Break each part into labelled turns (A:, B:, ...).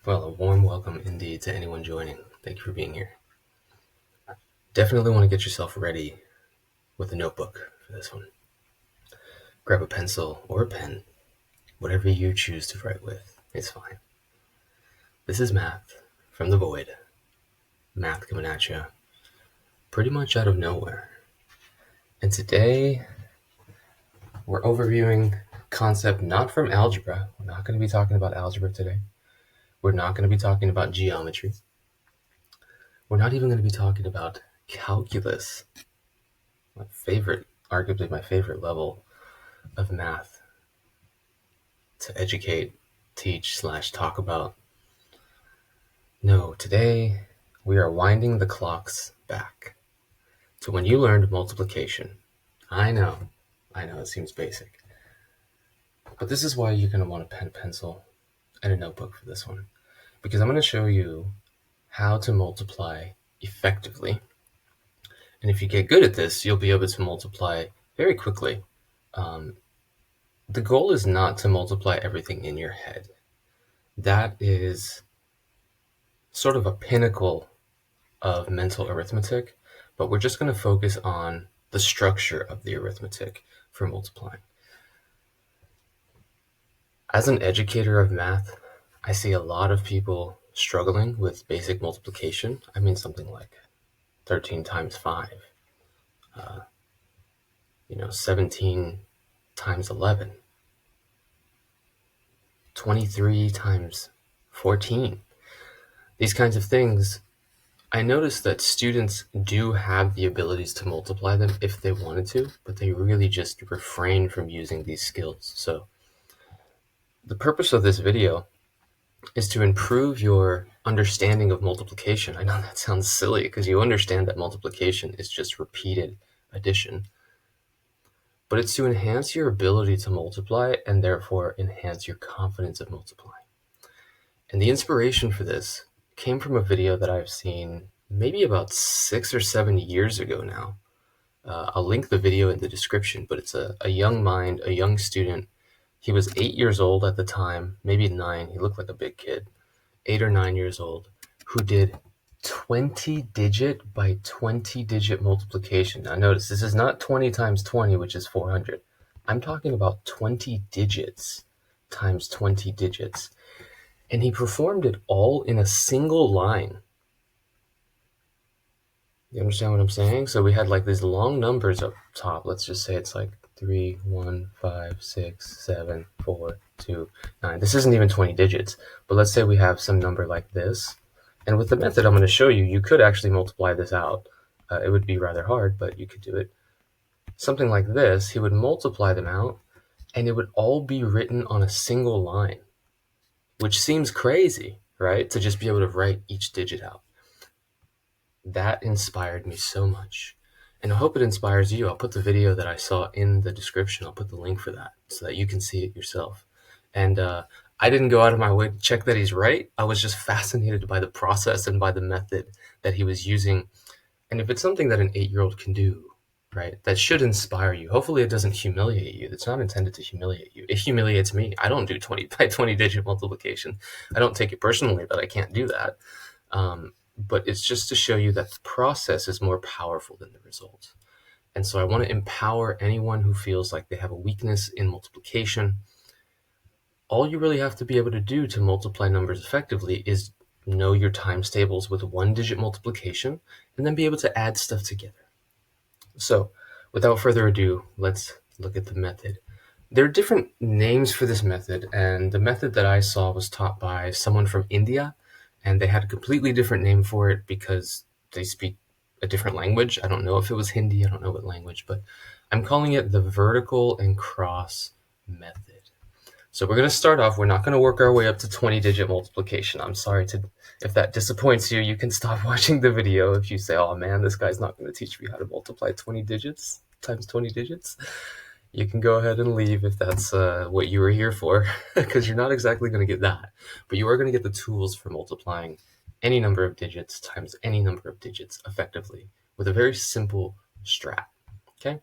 A: Well, a warm welcome indeed to anyone joining. Thank you for being here. Definitely want to get yourself ready with a notebook for this one. Grab a pencil or a pen, whatever you choose to write with is fine. This is math from the void. Math coming at you pretty much out of nowhere. And today we're overviewing concept not from algebra. We're not going to be talking about algebra today. We're not going to be talking about geometry. We're not even going to be talking about calculus. Arguably my favorite level of math to educate, teach, / talk about. No, today we are winding the clocks back to when you learned multiplication. I know, it seems basic. But this is why you're going to want a pen, pencil, and a notebook for this one. Because I'm going to show you how to multiply effectively. And if you get good at this, you'll be able to multiply very quickly. The goal is not to multiply everything in your head. That is sort of a pinnacle of mental arithmetic, but we're just going to focus on the structure of the arithmetic for multiplying. As an educator of math, I see a lot of people struggling with basic multiplication. I mean something like 13 times 5, 17 times 11, 23 times 14. These kinds of things, I noticed that students do have the abilities to multiply them if they wanted to, but they really just refrain from using these skills. So the purpose of this video is to improve your understanding of multiplication. I know that sounds silly because you understand that multiplication is just repeated addition, but it's to enhance your ability to multiply and therefore enhance your confidence of multiplying. And the inspiration for this came from a video that I've seen maybe about 6 or 7 years ago now. I'll link the video in the description, but it's a young mind, a young student. He was 8 years old at the time, maybe 9. He looked like a big kid, 8 or 9 years old, who did 20-digit by 20-digit multiplication. Now notice, this is not 20 times 20, which is 400. I'm talking about 20 digits times 20 digits. And he performed it all in a single line. You understand what I'm saying? So we had like these long numbers up top. Let's just say it's like 3, 1, 5, 6, 7, 4, 2, 9. This isn't even 20 digits, but let's say we have some number like this. And with the method I'm going to show you, you could actually multiply this out. It would be rather hard, but you could do it. Something like this, he would multiply them out, and it would all be written on a single line, which seems crazy, right? To just be able to write each digit out. That inspired me so much. And I hope it inspires you. I'll put the video that I saw in the description. I'll put the link for that so that you can see it yourself. And I didn't go out of my way to check that he's right. I was just fascinated by the process and by the method that he was using. And if it's something that an 8-year-old can do, right, that should inspire you. Hopefully it doesn't humiliate you. It's not intended to humiliate you. It humiliates me. I don't do 20 by 20 digit multiplication. I don't take it personally that I can't do that. But it's just to show you that the process is more powerful than the result. And so I want to empower anyone who feels like they have a weakness in multiplication. All you really have to be able to do to multiply numbers effectively is know your times tables with 1-digit multiplication and then be able to add stuff together. So without further ado, let's look at the method. There are different names for this method, and the method that I saw was taught by someone from India, and they had a completely different name for it because they speak a different language. I don't know if it was Hindi, I don't know what language, but I'm calling it the vertical and cross method. So we're going to start off, we're not going to work our way up to 20-digit multiplication. I'm sorry if that disappoints you. You can stop watching the video if you say, oh man, this guy's not going to teach me how to multiply 20 digits times 20 digits. You can go ahead and leave if that's what you were here for, because you're not exactly going to get that. But you are going to get the tools for multiplying any number of digits times any number of digits effectively with a very simple strat. Okay,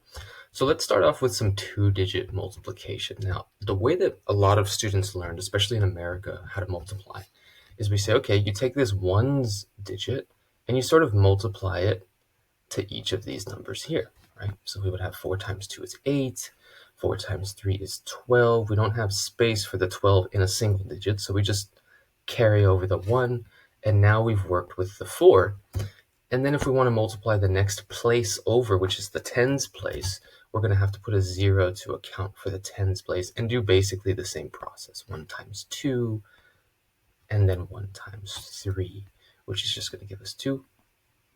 A: so let's start off with some 2-digit multiplication. Now, the way that a lot of students learned, especially in America, how to multiply is we say, okay, you take this ones digit and you sort of multiply it to each of these numbers here, right? So we would have 4 times 2 is 8, 4 times 3 is 12. We don't have space for the 12 in a single digit, so we just carry over the 1, and now we've worked with the 4. And then if we want to multiply the next place over, which is the tens place, we're going to have to put a 0 to account for the tens place and do basically the same process. 1 times 2, and then 1 times 3, which is just going to give us 2,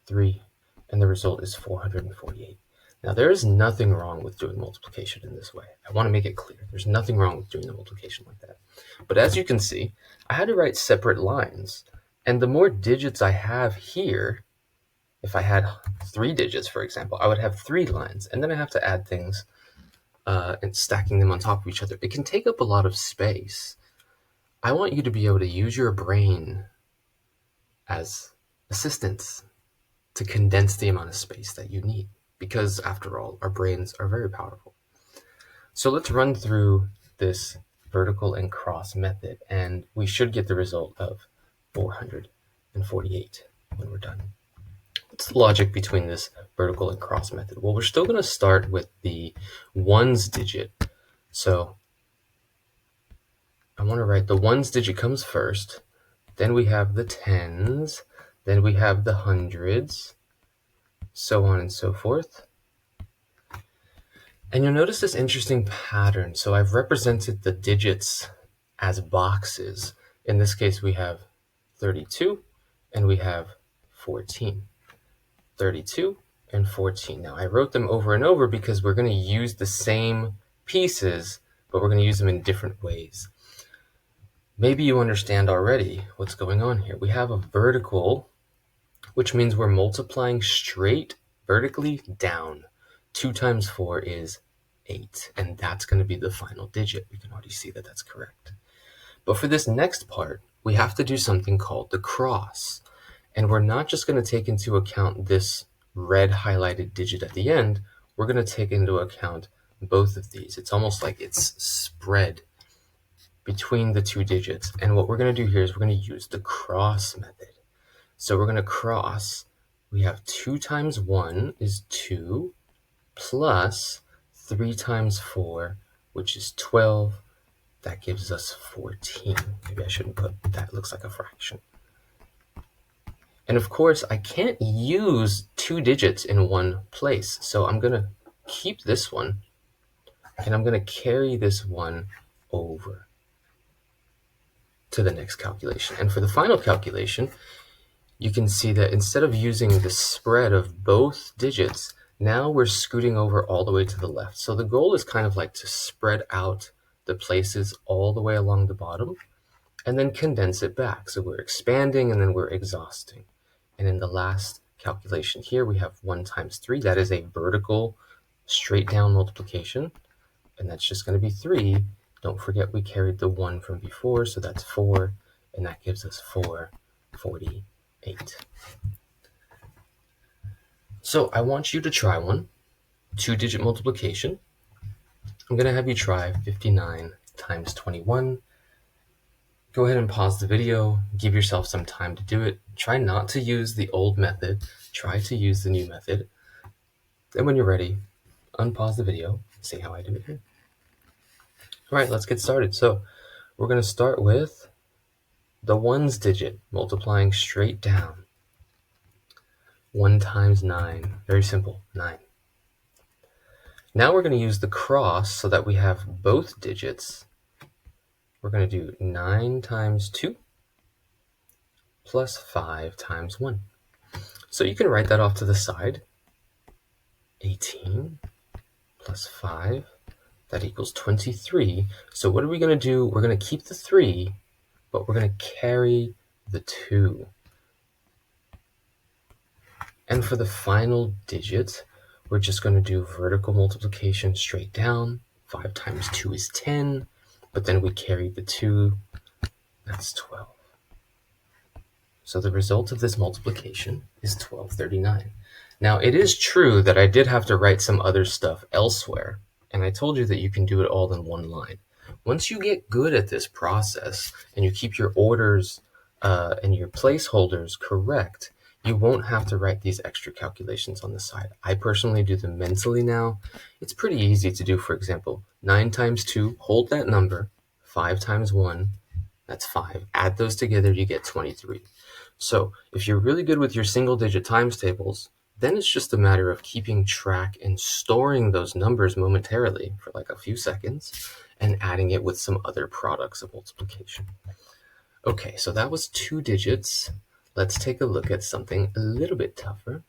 A: 3, and the result is 448. Now, there is nothing wrong with doing multiplication in this way. I want to make it clear. There's nothing wrong with doing the multiplication like that. But as you can see, I had to write separate lines. And the more digits I have here, if I had 3 digits, for example, I would have 3 lines. And then I have to add things and stacking them on top of each other. It can take up a lot of space. I want you to be able to use your brain as assistance to condense the amount of space that you need, because after all, our brains are very powerful. So let's run through this vertical and cross method, and we should get the result of 448 when we're done. What's the logic between this vertical and cross method? Well, we're still going to start with the ones digit. So I want to write the ones digit comes first, then we have the tens, then we have the hundreds, so on and so forth. And you'll notice this interesting pattern. So I've represented the digits as boxes. In this case, we have 32 and we have 14. 32 and 14. Now I wrote them over and over because we're going to use the same pieces, but we're going to use them in different ways. Maybe you understand already what's going on here. We have a vertical, which means we're multiplying straight vertically down. 2 times 4 is 8, and that's going to be the final digit. We can already see that that's correct. But for this next part, we have to do something called the cross. And we're not just going to take into account this red highlighted digit at the end. We're going to take into account both of these. It's almost like it's spread between the 2 digits. And what we're going to do here is we're going to use the cross method. So we're going to cross. We have 2 times 1 is 2, plus 3 times 4, which is 12. That gives us 14. Maybe I shouldn't put that. It looks like a fraction. And of course, I can't use 2 digits in one place. So I'm going to keep this one, and I'm going to carry this one over to the next calculation. And for the final calculation, you can see that instead of using the spread of both digits, now we're scooting over all the way to the left. So the goal is kind of like to spread out the places all the way along the bottom and then condense it back. So we're expanding and then we're exhausting. And in the last calculation here, we have 1 times 3. That is a vertical straight down multiplication. And that's just going to be 3. Don't forget we carried the 1 from before, so that's 4. And that gives us 448. So I want you to try one, 2-digit multiplication. I'm going to have you try 59 times 21. Go ahead and pause the video, give yourself some time to do it. Try not to use the old method, try to use the new method. Then when you're ready, unpause the video, see how I do it here. All right, let's get started. So we're going to start with the ones digit, multiplying straight down. 1 times 9, very simple, 9. Now we're going to use the cross so that we have both digits. We're going to do 9 times 2 plus 5 times 1. So you can write that off to the side. 18 plus 5, that equals 23. So what are we going to do? We're going to keep the 3, but we're going to carry the 2. And for the final digit, we're just going to do vertical multiplication straight down. 5 times 2 is 10, but then we carry the 2, that's 12. So the result of this multiplication is 1239. Now, it is true that I did have to write some other stuff elsewhere, and I told you that you can do it all in one line. Once you get good at this process and you keep your orders and your placeholders correct, you won't have to write these extra calculations on the side. I personally do them mentally now. It's pretty easy to do. For example, 9 times 2, hold that number, 5 times 1, that's 5. Add those together, you get 23. So if you're really good with your single-digit times tables, then it's just a matter of keeping track and storing those numbers momentarily for like a few seconds and adding it with some other products of multiplication. Okay, so that was 2 digits. Let's take a look at something a little bit tougher.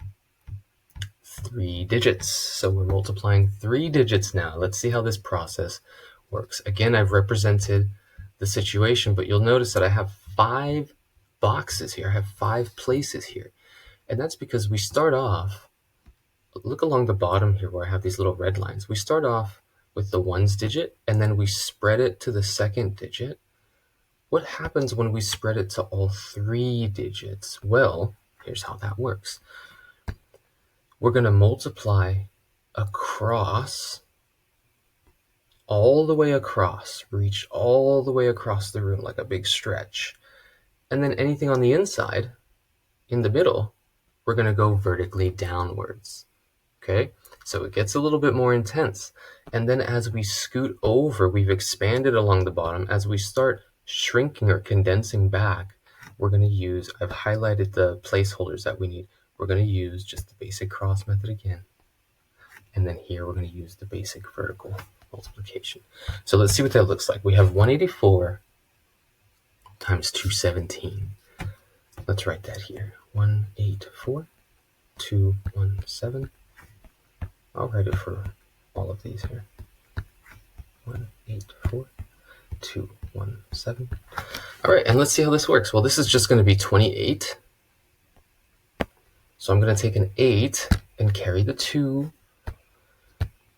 A: 3 digits. So we're multiplying 3 digits now. Let's see how this process works. Again, I've represented the situation, but you'll notice that I have 5 boxes here. I have 5 places here. And that's because we start off, look along the bottom here where I have these little red lines. We start off with the ones digit, and then we spread it to the second digit. What happens when we spread it to all 3 digits? Well, here's how that works. We're going to multiply across, all the way across, reach all the way across the room like a big stretch. And then anything on the inside, in the middle, we're going to go vertically downwards. Okay, so it gets a little bit more intense. And then as we scoot over, we've expanded along the bottom. As we start shrinking or condensing back, we're going to use, I've highlighted the placeholders that we need. We're going to use just the basic cross method again. And then here we're going to use the basic vertical multiplication. So let's see what that looks like. We have 184 times 217. Let's write that here. 184, 217. I'll write it for all of these here. 184, 217. All right, and let's see how this works. Well, this is just going to be 28. So I'm going to take an 8 and carry the 2.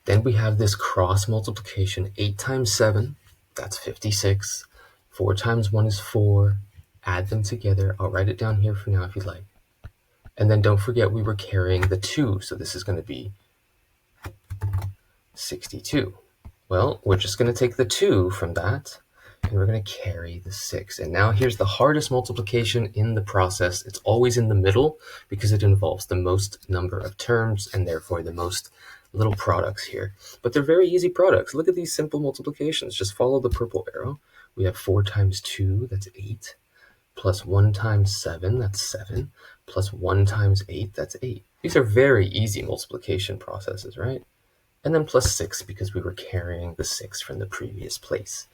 A: Then we have this cross multiplication. 8 times 7, that's 56. 4 times 1 is 4. Add them together. I'll write it down here for now if you'd like. And then don't forget we were carrying the 2, so this is going to be 62. Well, we're just going to take the 2 from that, and we're going to carry the 6. And now here's the hardest multiplication in the process. It's always in the middle because it involves the most number of terms and therefore the most little products here. But they're very easy products. Look at these simple multiplications. Just follow the purple arrow. We have 4 times 2, that's 8. Plus 1 times 7, that's 7. Plus 1 times 8, that's 8. These are very easy multiplication processes, right? And then plus 6 because we were carrying the 6 from the previous place.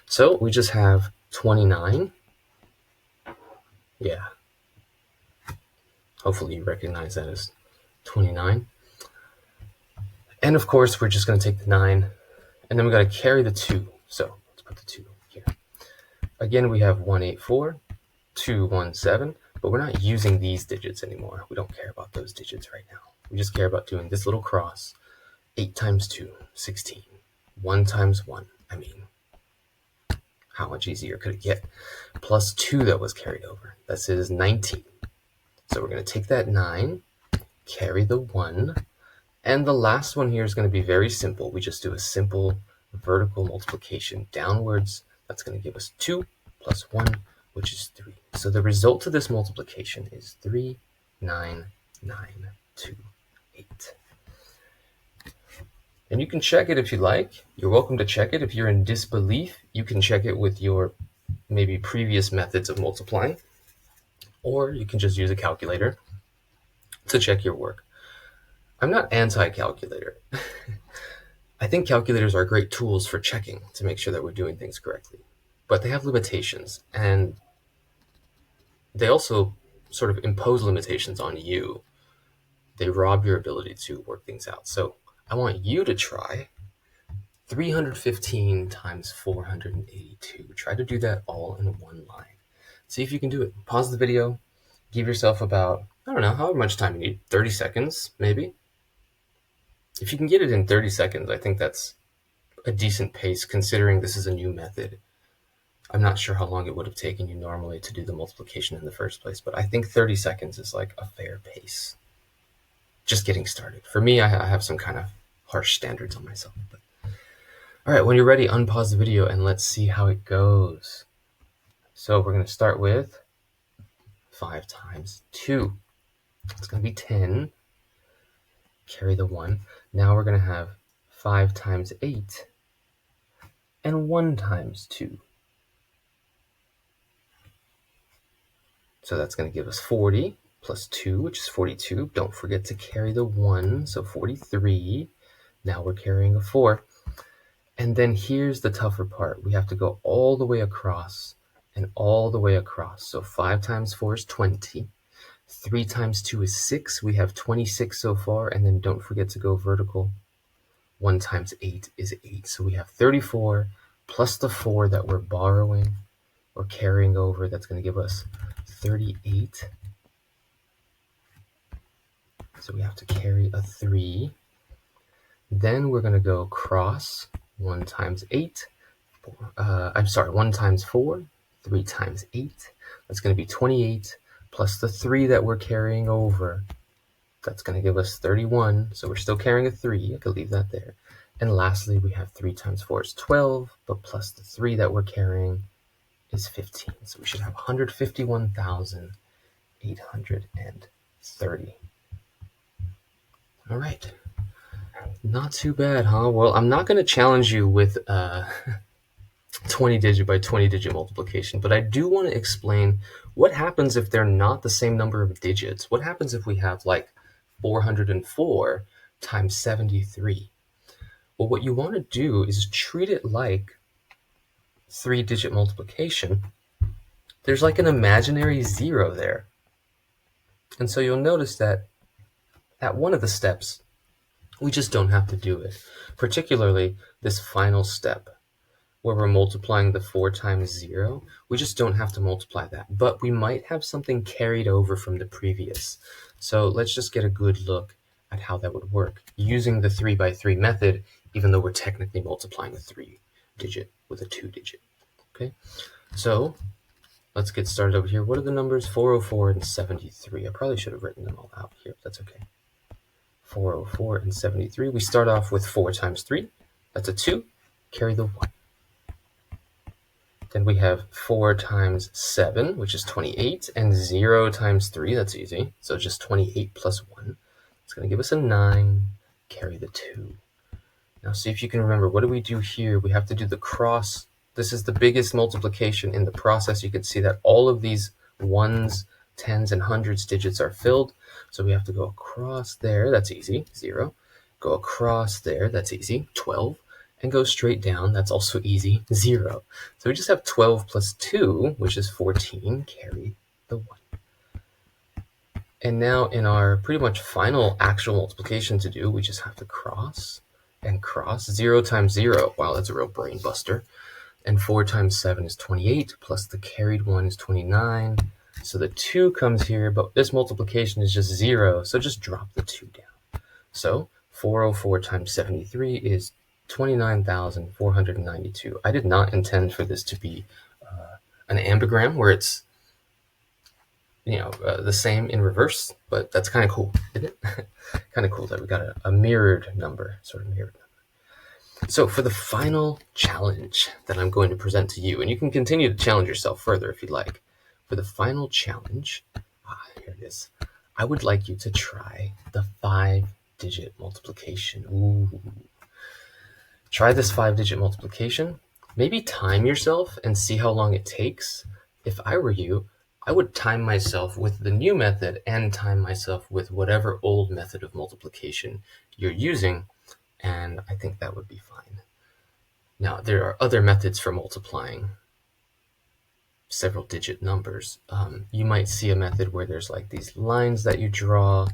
A: So we just have 29. Yeah. Hopefully you recognize that as 29. And of course, we're just going to take the 9, and then we got to carry the 2. So let's put the 2 here. Again, we have 184, 217, but we're not using these digits anymore. We don't care about those digits right now. We just care about doing this little cross. 8 times 2, 16. 1 times 1, I mean, how much easier could it get? Plus 2 that was carried over. That is 19. So we're going to take that 9, carry the 1, and the last one here is going to be very simple. We just do a simple vertical multiplication downwards. That's going to give us 2 plus 1, which is 3. So the result of this multiplication is 3, 9, 9, 2, 8. And you can check it if you like. You're welcome to check it. If you're in disbelief, you can check it with your maybe previous methods of multiplying, or you can just use a calculator to check your work. I'm not anti-calculator. I think calculators are great tools for checking to make sure that we're doing things correctly, but they have limitations, and they also sort of impose limitations on you. They rob your ability to work things out. So I want you to try 315 times 482. Try to do that all in one line. See if you can do it. Pause the video. Give yourself about, I don't know, however much time you need. 30 seconds, maybe. If you can get it in 30 seconds, I think that's a decent pace considering this is a new method. I'm not sure how long it would have taken you normally to do the multiplication in the first place, but I think 30 seconds is like a fair pace. Just getting started. For me, I have some kind of harsh standards on myself. But all right, when you're ready, unpause the video and let's see how it goes. So we're going to start with 5 times 2. It's going to be 10. Carry the 1. Now we're going to have 5 times 8 and 1 times 2. So that's going to give us 40 plus 2, which is 42. Don't forget to carry the 1, so 43. Now we're carrying a 4. And then here's the tougher part. We have to go all the way across and all the way across. So 5 times 4 is 20. 3 times 2 is 6. We have 26 so far. And then don't forget to go vertical. 1 times 8 is 8. So we have 34 plus the 4 that we're borrowing or carrying over. That's going to give us 38. So we have to carry a 3. Then we're going to go cross 1 times 8. 1 times 4. 3 times 8. That's going to be 28 plus the 3 that we're carrying over. That's going to give us 31. So we're still carrying a 3. I could leave that there. And lastly, we have 3 times 4 is 12, but plus the 3 that we're carrying is 15. So we should have 151,830. All right. Not too bad, huh? Well, I'm not going to challenge you with 20 digit by 20 digit multiplication, but I do want to explain what happens if they're not the same number of digits. What happens if we have like 404 times 73? Well, what you want to do is treat it like 3-digit multiplication. There's like an imaginary 0 there. And so you'll notice that at one of the steps, we just don't have to do it. Particularly this final step where we're multiplying the 4 times 0, we just don't have to multiply that. But we might have something carried over from the previous. So let's just get a good look at how that would work using the 3 by 3 method, even though we're technically multiplying a 3-digit with a 2-digit. Okay, so let's get started over here. What are the numbers? 404 and 73. I probably should have written them all out here, but that's okay. 404 and 73. We start off with 4 times 3. That's a 2. Carry the 1. Then we have 4 times 7, which is 28, and 0 times 3, that's easy. So just 28 plus 1. It's going to give us a 9. Carry the 2. Now see if you can remember, what do we do here? We have to do the cross. This is the biggest multiplication in the process. You can see that all of these ones, tens, and hundreds digits are filled. So we have to go across there. That's easy. 0. Go across there. That's easy. 12. And go straight down. That's also easy. 0. So we just have 12 plus 2, which is 14. Carry the 1. And now in our pretty much final actual multiplication to do, we just have to cross and cross. 0 times 0. Wow, that's a real brain buster. And 4 times 7 is 28, plus the carried 1 is 29. So the 2 comes here, but this multiplication is just 0, so just drop the 2 down. So 404 times 73 is 29,492. I did not intend for this to be an ambigram where it's the same in reverse, but that's kind of cool, isn't it? Kind of cool that we got a mirrored number, sort of mirrored number. So for the final challenge that I'm going to present to you, and you can continue to challenge yourself further if you'd like. For the final challenge, here it is. I would like you to try the 5-digit multiplication. Ooh. Try this 5-digit multiplication. Maybe time yourself and see how long it takes. If I were you, I would time myself with the new method and time myself with whatever old method of multiplication you're using, and I think that would be fine. Now, there are other methods for multiplying several digit numbers. You might see a method where there's like these lines that you draw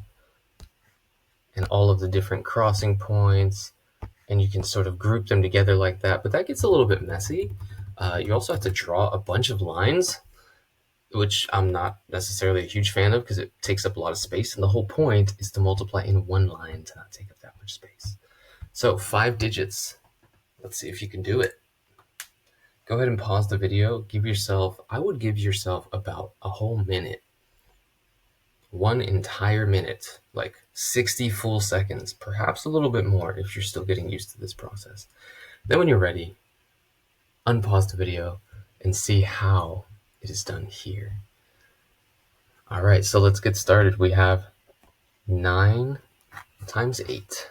A: and all of the different crossing points, and you can sort of group them together like that, but that gets a little bit messy. You also have to draw a bunch of lines, which I'm not necessarily a huge fan of because it takes up a lot of space, and the whole point is to multiply in one line to not take up that much space. So 5 digits. Let's see if you can do it. Go ahead and pause the video. I would give yourself about a whole minute. 1 entire minute, like 60 full seconds, perhaps a little bit more if you're still getting used to this process. Then when you're ready, unpause the video and see how it is done here. All right, so let's get started. We have 9 times 8.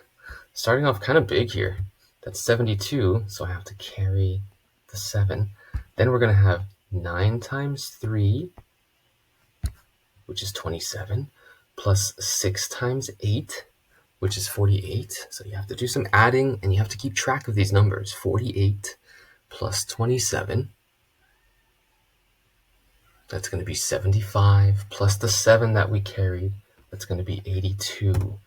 A: Starting off kind of big here. That's 72, so I have to carry the 7. Then we're going to have 9 times 3, which is 27, plus 6 times 8, which is 48. So you have to do some adding, and you have to keep track of these numbers. 48 plus 27, that's going to be 75, plus the 7 that we carried, that's going to be 82.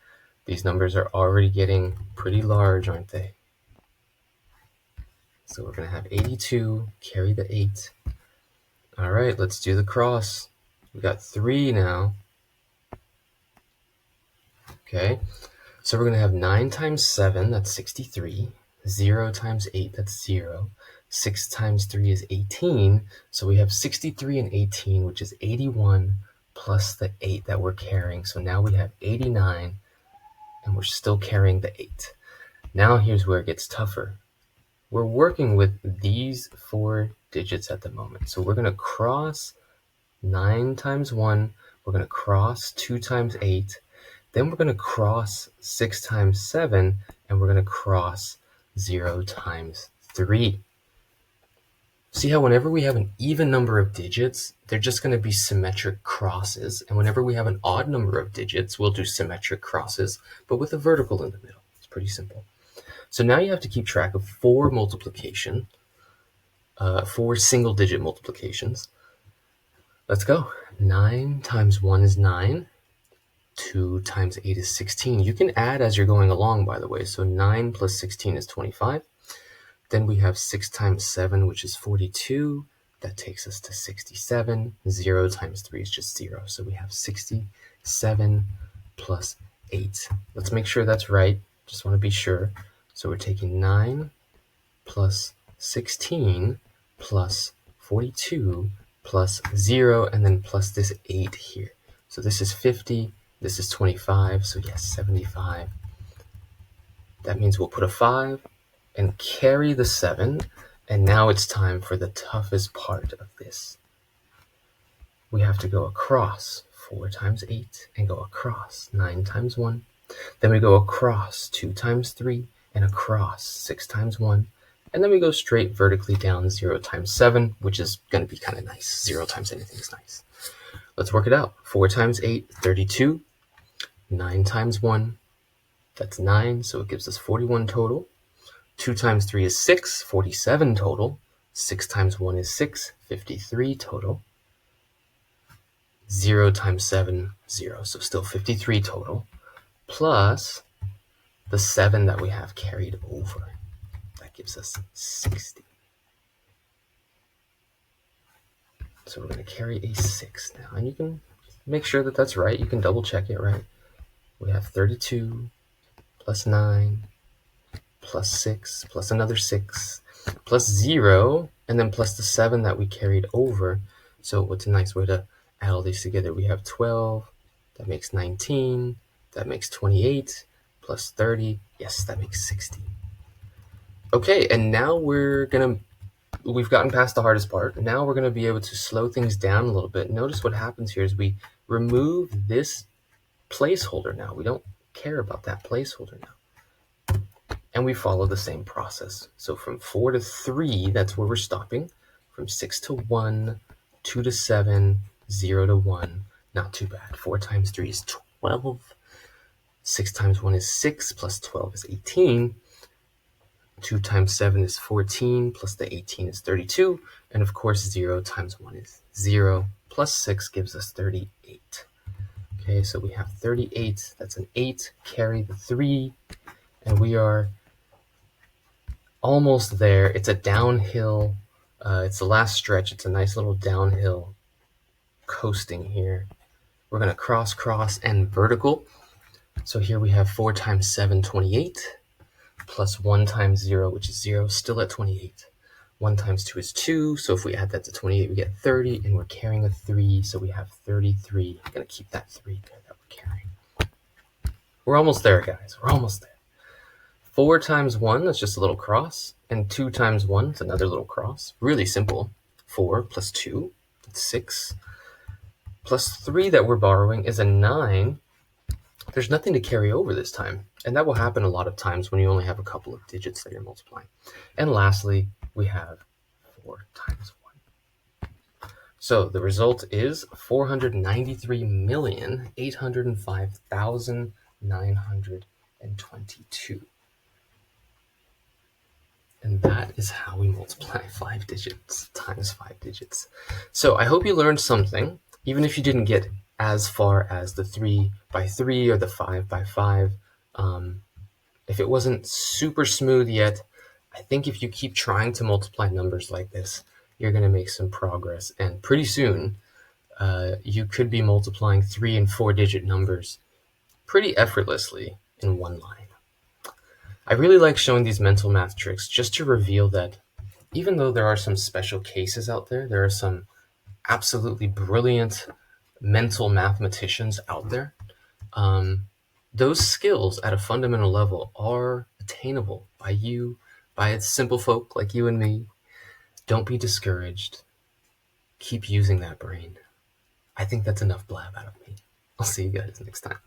A: These numbers are already getting pretty large, aren't they? So we're going to have 82, carry the 8. All right, let's do the cross. We got 3 now. Okay, so we're going to have 9 times 7, that's 63. 0 times 8, that's 0. 6 times 3 is 18. So we have 63 and 18, which is 81, plus the 8 that we're carrying. So now we have 89, and we're still carrying the 8. Now here's where it gets tougher. We're working with these 4 digits at the moment. So we're going to cross 9 times 1. We're going to cross 2 times 8. Then we're going to cross 6 times 7. And we're going to cross 0 times 3. See how whenever we have an even number of digits, they're just going to be symmetric crosses. And whenever we have an odd number of digits, we'll do symmetric crosses, but with a vertical in the middle. It's pretty simple. So now you have to keep track of 4 multiplication, 4 single-digit multiplications. Let's go. 9 times 1 is 9. 2 times 8 is 16. You can add as you're going along, by the way. So 9 plus 16 is 25. Then we have 6 times 7, which is 42. That takes us to 67. 0 times 3 is just 0. So we have 67 plus 8. Let's make sure that's right. Just want to be sure. So we're taking 9 plus 16 plus 42 plus 0, and then plus this 8 here. So this is 50. This is 25. So yes, 75. That means we'll put a 5 and carry the 7, and now it's time for the toughest part of this. We have to go across 4 times 8 and go across 9 times 1. Then we go across 2 times 3 and across 6 times 1. And then we go straight vertically down 0 times 7, which is going to be kind of nice. 0 times anything is nice. Let's work it out. 4 times 8, 32. 9 times 1, that's 9, so it gives us 41 total. 2 times 3 is 6, 47 total. 6 times 1 is 6, 53 total. 0 times 7, 0, so still 53 total. Plus the 7 that we have carried over. That gives us 60. So we're going to carry a 6 now. And you can make sure that that's right. You can double check it, right? We have 32 plus 9 plus 6 plus another 6 plus 0, and then plus the 7 that we carried over. So what's a nice way to add all these together? We have 12, that makes 19, that makes 28, plus 30, yes, that makes 60. Okay, and now we've gotten past the hardest part. Now we're gonna be able to slow things down a little bit. Notice what happens here is we remove this placeholder now. We don't care about that placeholder now. And we follow the same process. So from 4 to 3, that's where we're stopping. From 6 to 1, 2 to 7, 0 to 1, not too bad. 4 times 3 is 12. 6 times 1 is 6, plus 12 is 18. 2 times 7 is 14, plus the 18 is 32. And of course, 0 times 1 is 0, plus 6 gives us 38. Okay, so we have 38, that's an 8, carry the 3, and we are almost there. It's a downhill, it's the last stretch. It's a nice little downhill coasting here. We're going to cross, and vertical. So here we have 4 times 7, 28, plus 1 times 0, which is 0, still at 28. 1 times 2 is 2, so if we add that to 28, we get 30, and we're carrying a 3, so we have 33. I'm going to keep that 3 there that we're carrying. We're almost there, guys. We're almost there. 4 times 1, that's just a little cross, and 2 times 1, it's another little cross. Really simple. 4 plus 2, that's 6. plus 3 that we're borrowing is a 9. There's nothing to carry over this time, and that will happen a lot of times when you only have a couple of digits that you're multiplying. And lastly, we have 4 times 1. So the result is 493,805,922. And that is how we multiply 5 digits times 5 digits. So I hope you learned something, even if you didn't get as far as the 3 by 3 or the 5 by 5. If it wasn't super smooth yet, I think if you keep trying to multiply numbers like this, you're going to make some progress. And pretty soon, you could be multiplying 3 and 4 digit numbers pretty effortlessly in one line. I really like showing these mental math tricks just to reveal that even though there are some special cases out there, there are some absolutely brilliant mental mathematicians out there, those skills at a fundamental level are attainable by you, by simple folk like you and me. Don't be discouraged. Keep using that brain. I think that's enough blab out of me. I'll see you guys next time.